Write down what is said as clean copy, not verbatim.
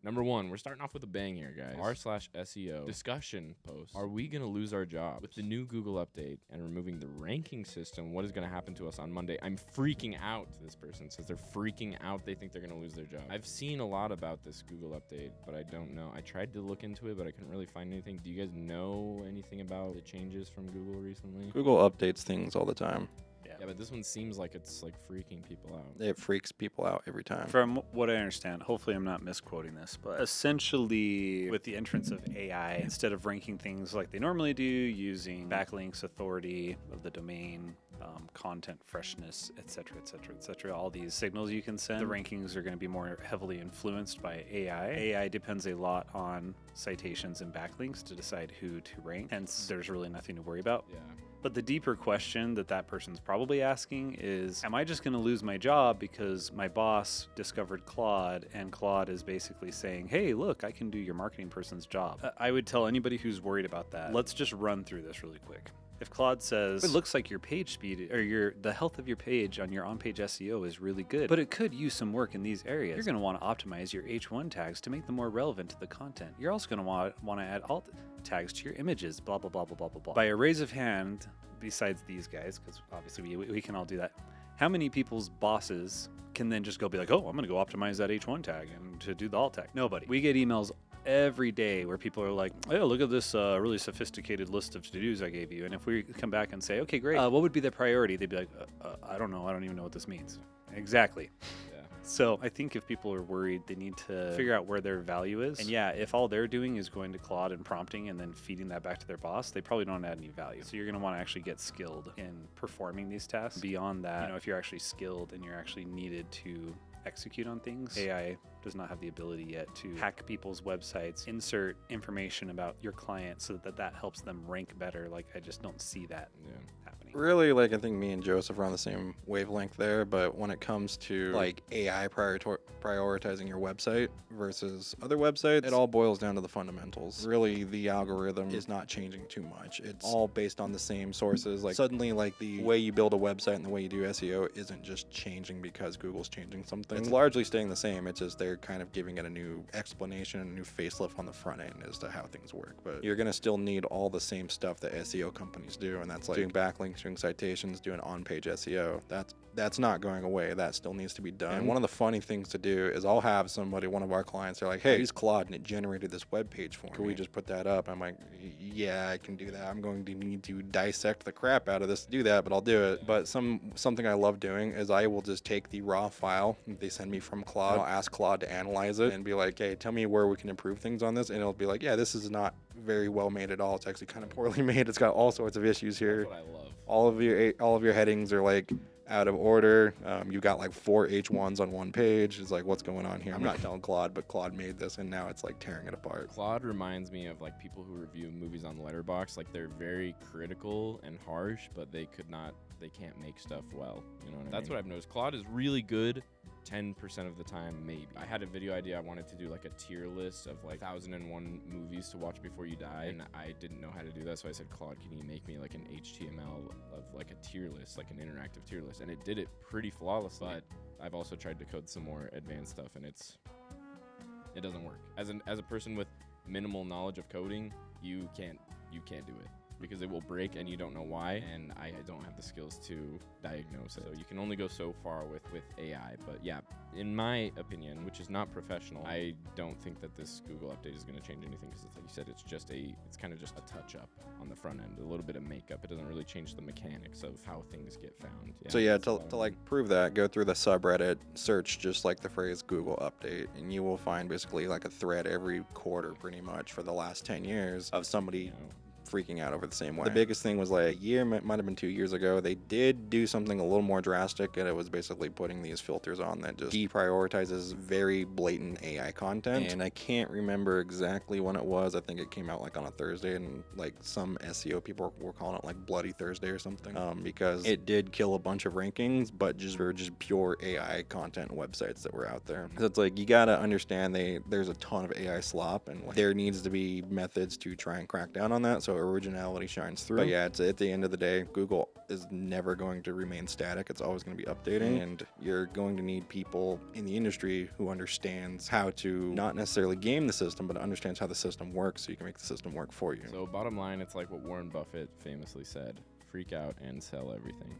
Number one, we're starting off with a bang here, guys. r/SEO discussion post. Are we going to lose our job? With the new Google update and removing the ranking system, what is going to happen to us on Monday? I'm freaking out, this person says. They're freaking out. They think they're going to lose their job. I've seen a lot about this Google update, but I don't know. I tried to look into it, but I couldn't really find anything. Do you guys know anything about the changes from Google recently? Google updates things all the time. Yeah, but this one seems like it's like freaking people out. It freaks people out every time. From what I understand, hopefully I'm not misquoting this, but essentially with the entrance of AI, instead of ranking things like they normally do using backlinks, authority of the domain, content freshness, etc., all these signals you can send, the rankings are going to be more heavily influenced by AI. AI depends a lot on citations and backlinks to decide who to rank, hence there's really nothing to worry about. Yeah. But the deeper question that person's probably asking is, am I just going to lose my job because my boss discovered Claude and Claude is basically saying, hey, look, I can do your marketing person's job? I would tell anybody who's worried about that, let's just run through this really quick. If Claude says, it looks like your page speed or the health of your page on your on-page SEO is really good, but it could use some work in these areas, you're going to want to optimize your H1 tags to make them more relevant to the content. You're also going to want to add alt tags to your images, blah, blah, blah, blah, blah, blah, blah. By a raise of hand, besides these guys, because obviously we can all do that, how many people's bosses can then just go be like, oh, I'm going to go optimize that H1 tag and to do the alt tag? Nobody. We get emails every day where people are like, oh, look at this really sophisticated list of to-dos I gave you. And if we come back and say, okay, great, what would be the priority? They'd be like, I don't know. I don't even know what this means. Exactly. Yeah. So I think if people are worried, they need to figure out where their value is. And yeah, if all they're doing is going to Claude and prompting and then feeding that back to their boss, they probably don't add any value. So you're going to want to actually get skilled in performing these tasks. Beyond that, if you're actually skilled and you're actually needed to execute on things, AI does not have the ability yet to hack people's websites, insert information about your client so that helps them rank better. Like, I just don't see that happening. Really, like, I think me and Joseph are on the same wavelength there, but when it comes to like AI prioritizing your website versus other websites, it all boils down to the fundamentals. Really, the algorithm is not changing too much. It's all based on the same sources. Like, suddenly, like, the way you build a website and the way you do SEO isn't just changing because Google's changing something. It's largely staying the same. It's just they're kind of giving it a new explanation, a new facelift on the front end as to how things work. But you're going to still need all the same stuff that SEO companies do, and that's like doing backlinks, doing citations, doing on-page SEO. That's not going away. That still needs to be done. And one of the funny things to do is I'll have somebody, one of our clients, they're like, hey, use Claude and it generated this web page for me. Can we just put that up? I'm like, yeah, I can do that. I'm going to need to dissect the crap out of this to do that, but I'll do it. But something I love doing is I will just take the raw file they send me from Claude. I'll ask Claude to analyze it and be like, hey, tell me where we can improve things on this. And it'll be like, yeah, this is not very well made at all. It's actually kind of poorly made. It's got all sorts of issues here. That's what I love. All of your headings are like out of order. You got like 4 H1s on one page. It's like, what's going on here? I'm not telling Claude, but Claude made this and now it's like tearing it apart. Claude reminds me of like people who review movies on Letterboxd. Like, they're very critical and harsh, but they can't make stuff well. You know what I mean? That's what I've noticed. Claude is really good 10% of the time, maybe. I had a video idea. I wanted to do like a tier list of like 1001 movies to watch before you die, and I didn't know how to do that, so I said, Claude, can you make me like an HTML of like a tier list, like an interactive tier list? And it did it pretty flawlessly. But I've also tried to code some more advanced stuff, and it doesn't work. As a person with minimal knowledge of coding, you can't do it, because it will break and you don't know why, and I don't have the skills to diagnose it. So you can only go so far with AI. But yeah, in my opinion, which is not professional, I don't think that this Google update is going to change anything, because like you said, it's kind of just a touch up on the front end, a little bit of makeup. It doesn't really change the mechanics of how things get found. So yeah, to like prove that, go through the subreddit, search just like the phrase Google update, and you will find basically like a thread every quarter pretty much for the last 10 years of somebody freaking out over the same way. The biggest thing was like a year, might have been 2 years ago, they did do something a little more drastic, and it was basically putting these filters on that just deprioritizes very blatant AI content. And I can't remember exactly when it was. I think it came out like on a Thursday, and like some SEO people were calling it like Bloody Thursday or something, because it did kill a bunch of rankings, but just pure AI content websites that were out there. So it's like, you gotta understand there's a ton of AI slop, and like, there needs to be methods to try and crack down on that. So originality shines through. But yeah, it's at the end of the day, Google is never going to remain static. It's always going to be updating, and you're going to need people in the industry who understands how to not necessarily game the system, but understands how the system works so you can make the system work for you. So bottom line, it's like what Warren Buffett famously said: freak out and sell everything.